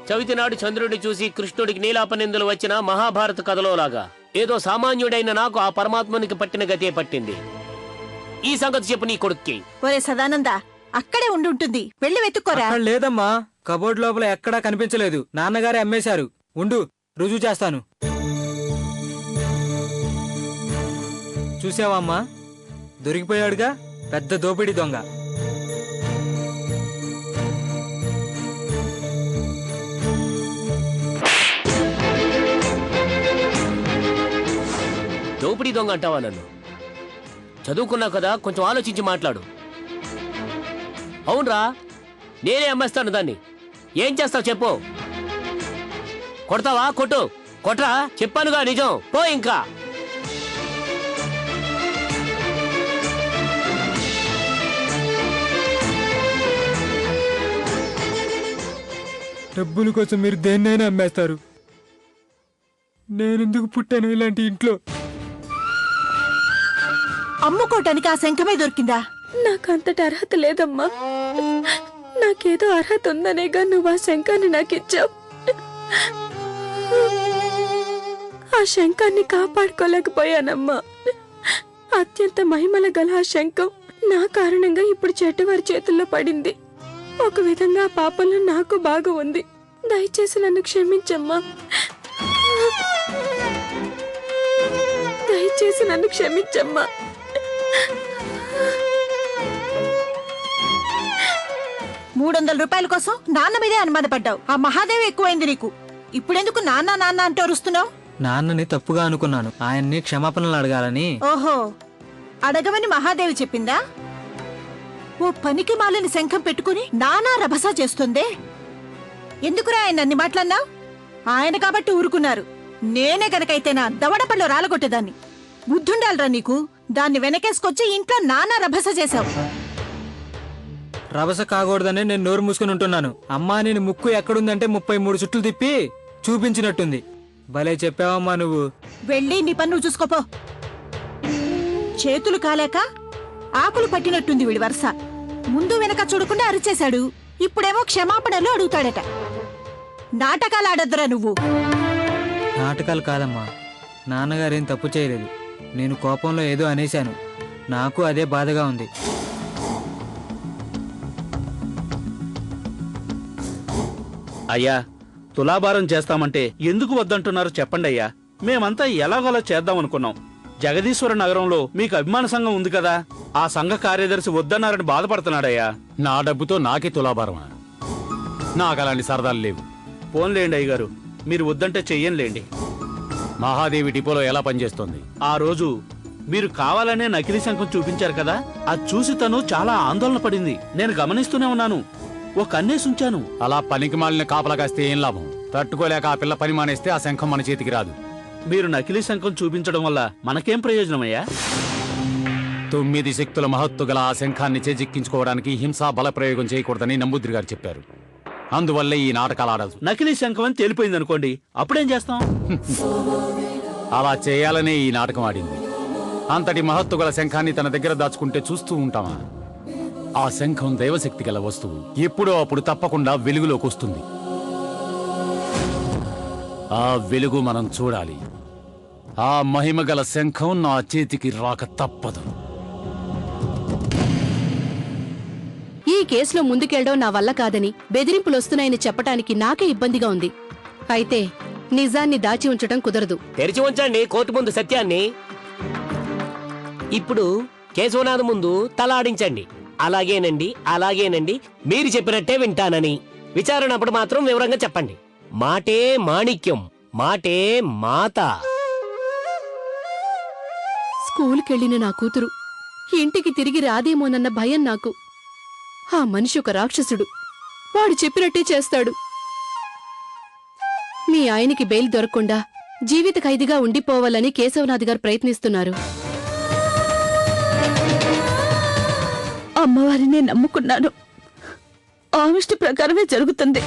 చవితి నాడు చంద్రుడిని చూసి కృష్ణుడికి నీలాపనిందులు వచ్చిన మహాభారత కథలో లాగా ఏదో సామాన్యుడైన నాకు ఆ పరమాత్మునికి పట్టిన గతే పట్టింది. ఈ సంగతి చెప్పు నీ కొడుక్కి. ఒరే సదానంద, అక్కడే ఉండుంటుంది, వెళ్ళి వెతుక్కోరా. లేదమ్మా, కబోర్డ్ లోపల ఎక్కడా కనిపించలేదు. నాన్నగారే అమ్మేశారు. ఉండు, రుజువు చేస్తాను. చూసావమ్మా, దొరికిపోయాడుగా పెద్ద దోపిడీ దొంగ. దోపిడీ దొంగ అంటావా నన్ను? చదువుకున్నావు కదా, కొంచెం ఆలోచించి మాట్లాడు. అవునరా, నేనే అమ్మేస్తాను దాన్ని. ఏం చేస్తావు చెప్పు. కొడతావా? కొట్టు. కొట్రా, చెప్పానుగా నిజం. పో ఇంకా. డబ్బుల కోసం మీరు దేన్నైనా అమ్మేస్తారు. నేనెందుకు పుట్టాను ఇలాంటి ఇంట్లో? అమ్ముకోటానికి ఆ శంఖమే దొరికిందా? నాకంతటి అర్హత లేదమ్మా. నాకేదో అర్హత ఉందనేగా నువ్వు ఆ శంఖాన్ని నాకిచ్చావు. ఆ శంఖాన్ని కాపాడుకోలేకపోయానమ్మా. అత్యంత మహిమల గల ఆ శంఖం నా కారణంగా ఇప్పుడు చెట్టువారి చేతుల్లో పడింది. ఒక విధంగా ఆ పాపంలో నాకు బాగా ఉంది. దయచేసి నన్ను క్షమించమ్మా. దయచేసి నన్ను క్షమించమ్మా. $300 కోసం నాన్న మీదే అనుమానపడ్డావు. ఆ మహాదేవి ఎక్కువైంది నీకు. ఇప్పుడెందుకు నాన్న నాన్న అంటూ అరుస్తున్నావు? నాన్నని తప్పుగా అనుకున్నాను. ఆయన్ని క్షమాపణలు అడగాలని. ఓహో, అడగమని మహాదేవి చెప్పిందా? ఓ పనికి మాలిన శంఖం పెట్టుకుని నానా రభస చేస్తుందే. ఎందుకురా ఆయన అన్ని మాటలన్నావు? ఆయన కాబట్టి ఊరుకున్నారు. నేనే గనకైతే నా దవడపల్లో రాలగొట్టేదాన్ని. బుద్ధుండాలరా నీకు. దాన్ని వెనకేసుకొచ్చి ఇంట్లో నానా రభస చేశావు. రభస కాకూడదనే నేను నోరు మూసుకుని ఉంటున్నాను. అమ్మా, నేను ముక్కు ఎక్కడుందంటే 33 చుట్లు తిప్పి చూపించినట్టుంది. భలే చెప్పావమ్మా నువ్వు. వెళ్ళి నీ పన్ను చూసుకోపో. చేతులు కాలేక ఆకులు పట్టినట్టుంది వీడి వరుస. ముందు వెనక చూడకుండా అరిచేశాడు. ఇప్పుడేమో క్షమాపణలు అడుగుతాడట. నాటకాలు ఆడద్దురా నువ్వు. నాటకాలు కాదమ్మా, నాన్నగారేం తప్పు చేయలేదు. నేను కోపంలో ఏదో అనేశాను. నాకు అదే బాధగా ఉంది. అయ్యా, తులాభారం చేస్తామంటే ఎందుకు వద్దంటున్నారు చెప్పండి అయ్యా. మేమంతా ఎలాగోలా చేద్దామనుకున్నాం. జగదీశ్వర నగరంలో మీకు అభిమాన సంఘం ఉంది కదా, ఆ సంఘ కార్యదర్శి వద్దన్నారని బాధపడుతున్నాడయ్యా. నా డబ్బుతో నాకే తులాభారమా? నాకు అలాంటి సరదాలు లేవు. పోన్లేండి అయ్యగారు, మీరు వద్దంటే చెయ్యంలేండి. మహాదేవి డిపోలో ఎలా పనిచేస్తోంది? ఆ రోజు మీరు కావాలనే నకిలీ శంఖం చూపించారు కదా, అది చూసి తను చాలా ఆందోళన పడింది. నేను గమనిస్తూనే ఉన్నాను. ఓ కన్నేసుంచాను. అలా పనికి మాలిన కాపలా కాస్తే ఏం లాభం? తట్టుకోలేక ఆ పిల్ల పని మానేస్తే ఆ శంఖం మన చేతికి రాదు. మీరు నకిలీ శంఖం చూపించడం వల్ల మనకేం ప్రయోజనమయ్యా? 9 శక్తుల మహత్తు గల ఆ శంఖాన్ని చేజిక్కించుకోవడానికి హింసా బల ప్రయోగం చేయకూడదని నంబూద్రి గారు చెప్పారు. అందువల్లే ఈ నాటకాలు ఆడాల్సి. నకిలీ శంఖం అని తేలిపోయింది అనుకోండి, అప్పుడేం చేస్తాం? అలా చేయాలనే ఈ నాటకం ఆడింది. అంతటి మహత్తు గల శంఖాన్ని తన దగ్గర దాచుకుంటే చూస్తూ ఉంటామా? ఆ శంఖం దైవశక్తి గల వస్తువు. ఎప్పుడో అప్పుడు తప్పకుండా వెలుగులోకి వస్తుంది. ఆ వెలుగు మనం చూడాలి. ఆ మహిమగల శంఖం నా చేతికి రాక తప్పదు. ఈ కేసులో ముందుకెళ్ళడం నా వల్ల కాదని, బెదిరింపులొస్తున్నాయని చెప్పటానికి నాకే ఇబ్బందిగా ఉంది. అయితే నిజాన్ని దాచి ఉంచడం కుదరదు. తెరిచి ఉంచండి కోర్టు ముందు సత్యాన్ని. ఇప్పుడు కేశవనాథ్ ముందు తలాడించండి. అలాగేనండి, అలాగేనండి, మీరు చెప్పినట్టే వింటానని. విచారణ అప్పుడు మాత్రం వివరంగా చెప్పండి. మాటే మాణిక్యం, మాటే మాత. స్కూల్కెళ్లిన నా కూతురు ఇంటికి తిరిగి రాదేమోనన్న భయం నాకు. ఆ మనిషి ఒక రాక్షసుడు. వాడు చెప్పినట్టే చేస్తాడు. మీ ఆయనకి బెయిల్ దొరకకుండా జీవిత ఖైదీగా ఉండిపోవాలని కేశవనాథ్ గారు ప్రయత్నిస్తున్నారు. అమ్మవారినే నమ్ముకున్నాను. ఆవిష్టి ప్రకారమే జరుగుతుంది.